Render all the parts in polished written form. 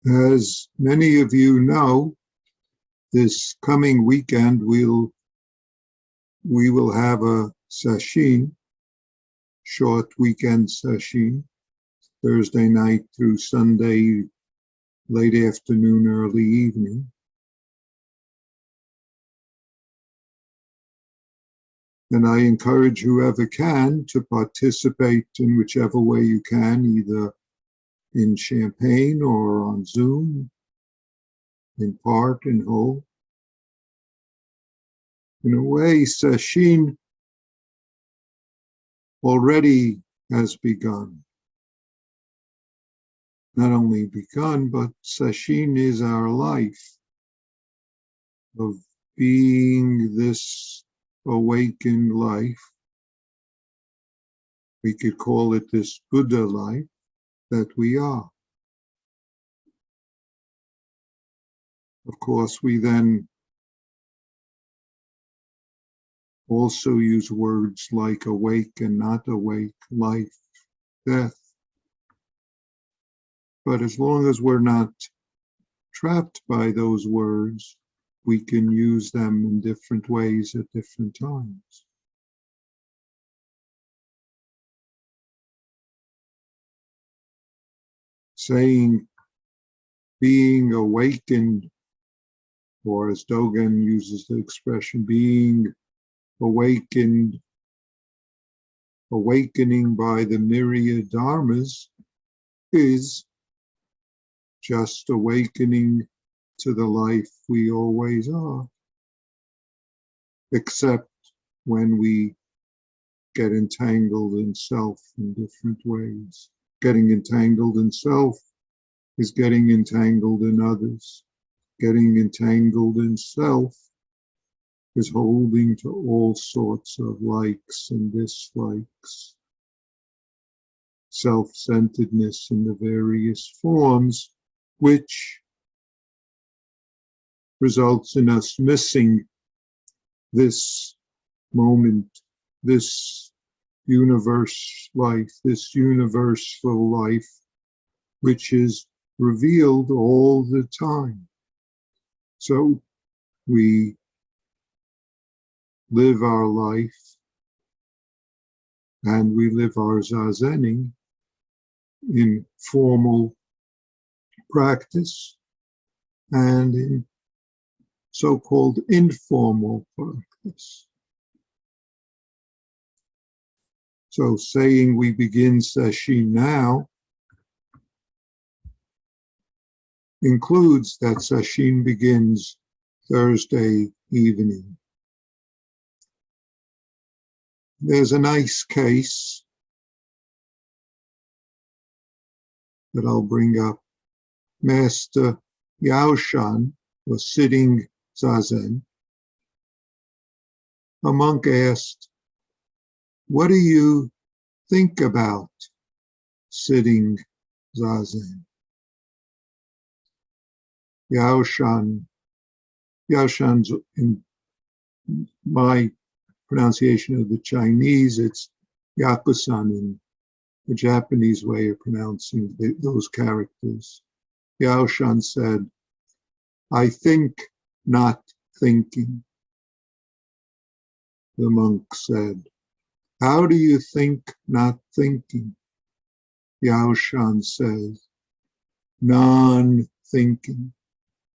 As many of you know, this coming weekend we will have a sesshin, short weekend sesshin, Thursday night through Sunday, late afternoon, early evening. And I encourage whoever can to participate in whichever way you can, either in Champaign or on Zoom, in part, in whole. In a way, sesshin already has begun. Not only begun, but sesshin is our life of being this awakened life. We could call it this Buddha life that we are. Of course, we then also use words like awake and not awake, life, death. But as long as we're not trapped by those words, we can use them in different ways at different times. Saying being awakened, or as Dogen uses the expression, being awakened, awakening by the myriad dharmas, is just awakening to the life we always are, except when we get entangled in self in different ways. Getting entangled in self is getting entangled in others. Getting entangled in self is holding to all sorts of likes and dislikes, self-centeredness in the various forms, which results in us missing this moment, this universe life, this universal life, which is revealed all the time. So we live our life and we live our zazening in formal practice and in so-called informal practice. So saying we begin sesshin now includes that sesshin begins Thursday evening. There's a nice case that I'll bring up. Master Yaoshan was sitting zazen. A monk asked, "What do you think about sitting zazen?" Yaoshan's, in my pronunciation of the Chinese, it's Yakusan in the Japanese way of pronouncing those characters. Yaoshan said, "I think, not thinking." The monk said, "How do you think, not thinking?" Yaoshan says, "Non-thinking,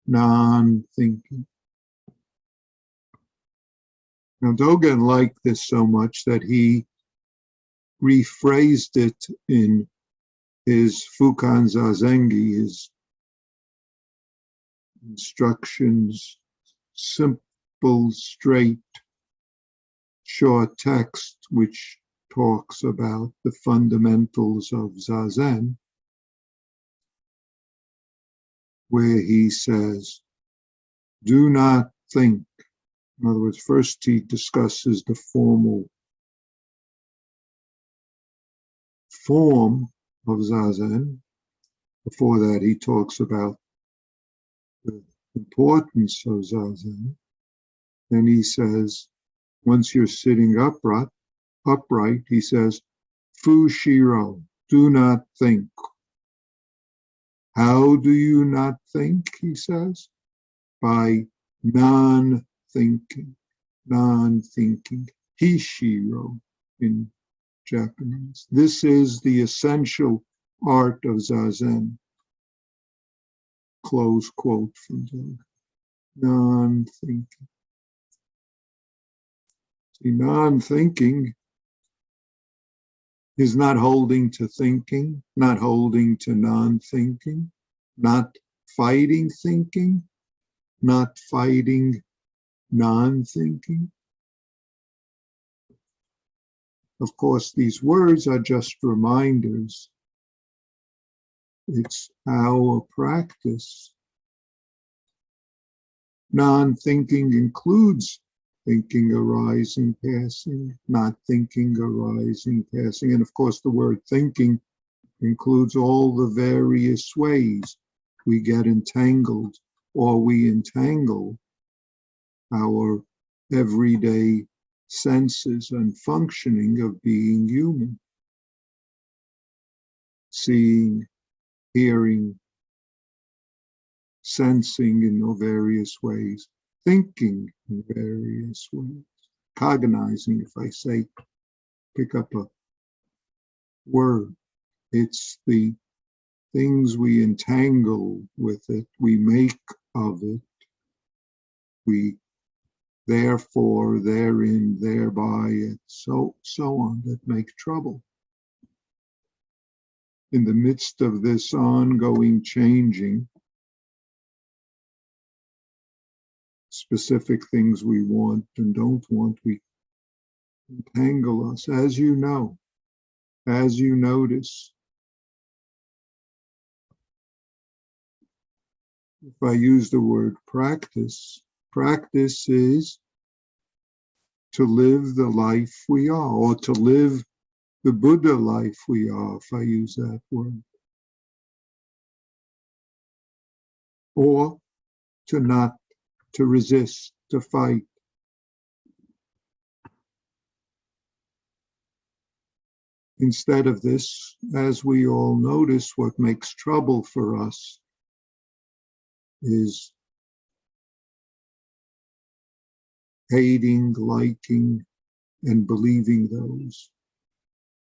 non-thinking." Now, Dogen liked this so much that he rephrased it in his Fukan Zazengi, his instructions, simple, straight, short text, which talks about the fundamentals of Zazen, where he says, "Do not think." In other words, first he discusses the formal form of Zazen. Before that, he talks about the importance of Zazen. Then he says, once you're sitting upright, he says, "Fu Shiro, do not think." How do you not think, he says? By non-thinking, hishiro in Japanese. This is the essential art of Zazen. Close quote from Zen. Non-thinking. See, non-thinking is not holding to thinking, not holding to non-thinking, not fighting thinking, not fighting non-thinking. Of course, these words are just reminders. It's our practice. Non-thinking includes thinking arising, passing, not thinking arising, passing. And of course, the word thinking includes all the various ways we get entangled or we entangle our everyday senses and functioning of being human. Seeing, hearing, sensing in various ways, thinking in various ways, cognizing, if I say, pick up a word, it's the things we entangle with it, we make of it, we therefore, therein, thereby, and so on, that make trouble. In the midst of this ongoing changing, specific things we want and don't want, we entangle us, as you know, as you notice. If I use the word practice, practice is to live the life we are, or to live the Buddha life we are, if I use that word. Or to not, to resist, to fight. Instead of this, as we all notice, what makes trouble for us is hating, liking, and believing those.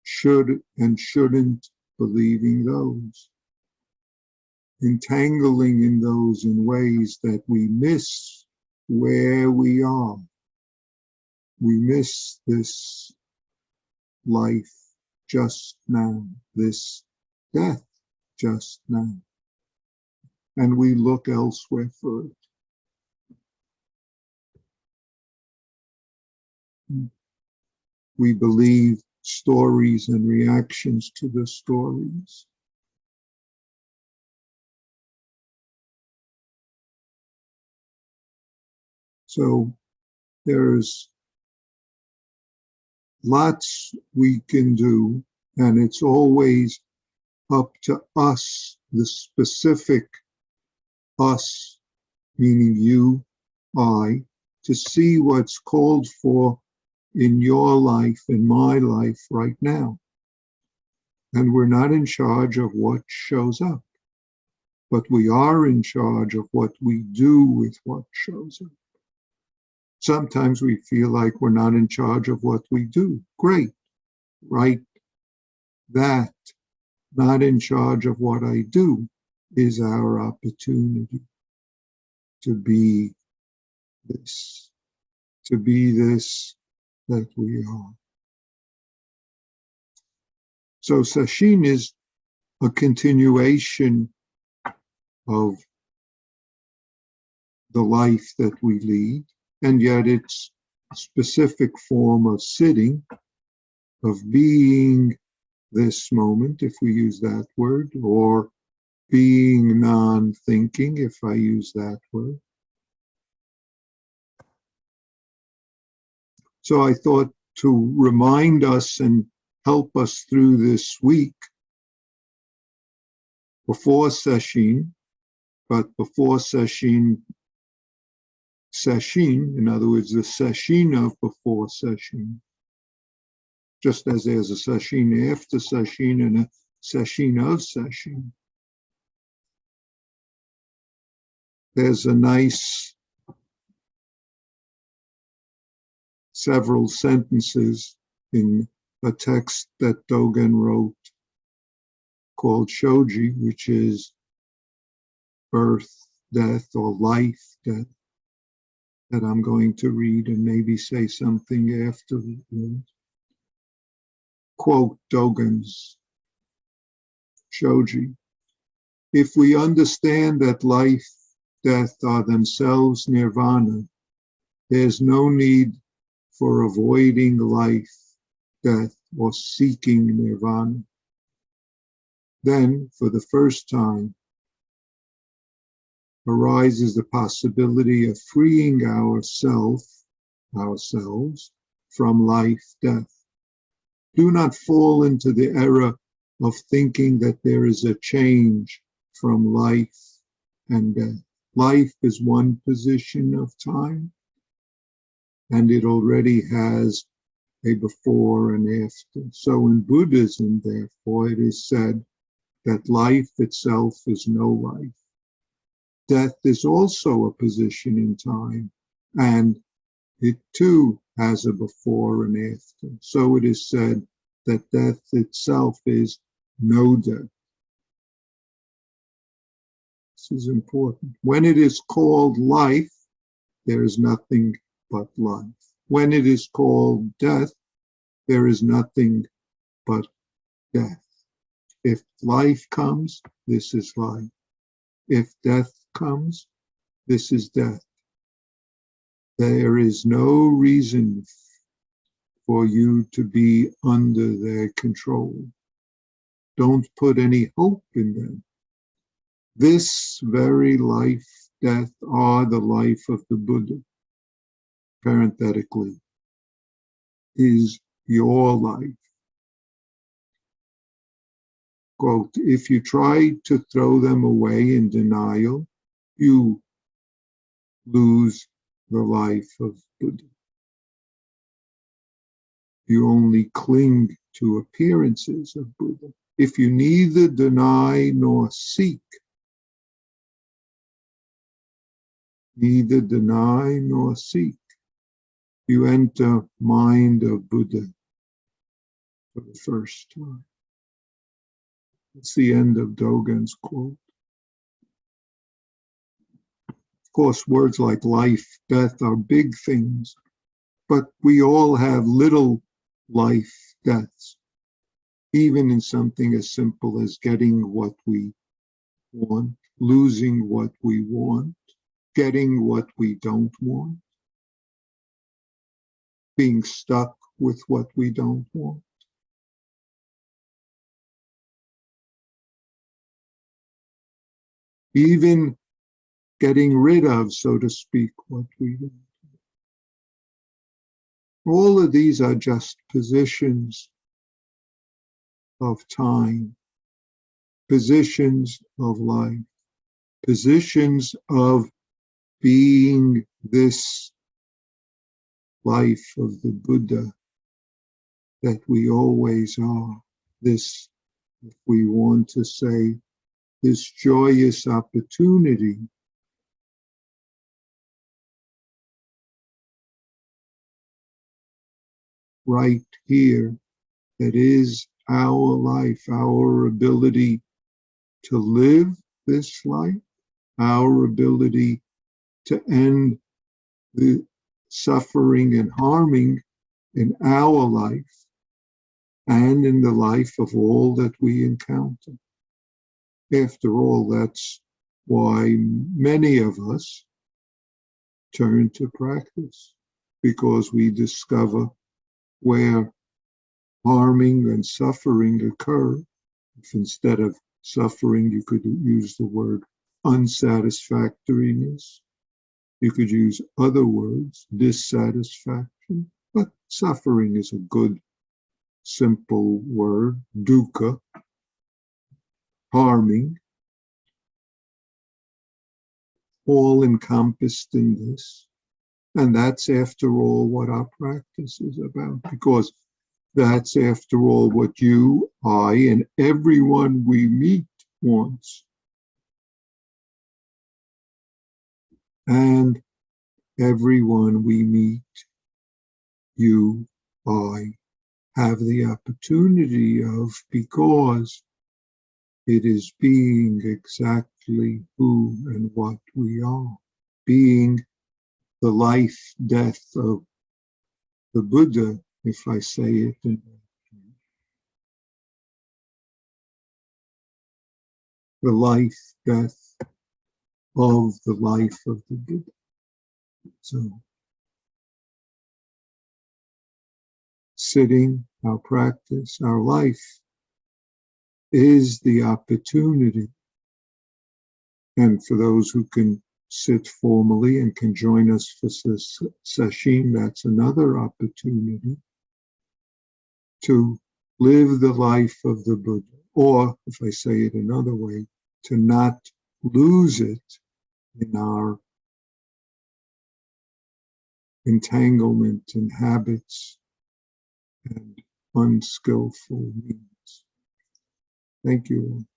Should and shouldn't believing those. Entangling in those in ways that we miss where we are. We miss this life just now, this death just now. And we look elsewhere for it. We believe stories and reactions to the stories. So there's lots we can do, and it's always up to us, the specific us, meaning you, I, to see what's called for in your life, in my life right now. And we're not in charge of what shows up, but we are in charge of what we do with what shows up. Sometimes we feel like we're not in charge of what we do. Great, right? That, not in charge of what I do, is our opportunity to be this that we are. So Sesshin is a continuation of the life that we lead, and yet it's a specific form of sitting, of being this moment, if we use that word, or being non-thinking, if I use that word. So I thought to remind us and help us through this week, before Sesshin, but before Sesshin, in other words, the Sesshin of before Sesshin. Just as there's a Sesshin after Sesshin and a Sesshin of Sesshin. There's a nice several sentences in a text that Dogen wrote called Shoji, which is birth, death, or life, death, that I'm going to read and maybe say something after. Quote Dogen's Shoji. If we understand that life, death are themselves nirvana, there's no need for avoiding life, death, or seeking nirvana. Then, for the first time, arises the possibility of freeing ourselves from life, death. Do not fall into the error of thinking that there is a change from life and death. Life is one position of time, and it already has a before and after. So in Buddhism, therefore, it is said that life itself is no life. Death is also a position in time, and it too has a before and after. So it is said that death itself is no death. This is important. When it is called life, there is nothing but life. When it is called death, there is nothing but death. If life comes, this is life. If death comes, this is death. There is no reason for you to be under their control. Don't put any hope in them. This very life, death, are the life of the Buddha, parenthetically, is your life. Quote, if you try to throw them away in denial, you lose the life of Buddha. You only cling to appearances of Buddha. If you neither deny nor seek, you enter mind of Buddha for the first time. It's the end of Dogen's quote. Of course, words like life, death are big things, but we all have little life deaths, even in something as simple as getting what we want, losing what we want, getting what we don't want, being stuck with what we don't want. Even getting rid of, so to speak, what we want. All of these are just positions of time, positions of life, positions of being this life of the Buddha that we always are, this, if we want to say, this joyous opportunity right here that is our life, our ability to live this life, our ability to end the suffering and harming in our life and in the life of all that we encounter. After all, that's why many of us turn to practice, because we discover where harming and suffering occur. If instead of suffering, you could use the word unsatisfactoriness. You could use other words, dissatisfaction, but suffering is a good, simple word, dukkha, harming, all encompassed in this. And that's, after all, what our practice is about, because that's, after all, what you, I, and everyone we meet wants. and everyone we meet, you, I, have the opportunity of, because it is being exactly who and what we are, being the life, death of the Buddha, if I say it in the life, death of the life of the Buddha. So, sitting, our practice, our life is the opportunity. And for those who can sit formally and can join us for sesshin, that's another opportunity to live the life of the Buddha. Or, if I say it another way, to not lose it in our entanglement in habits and unskillful means. Thank you all.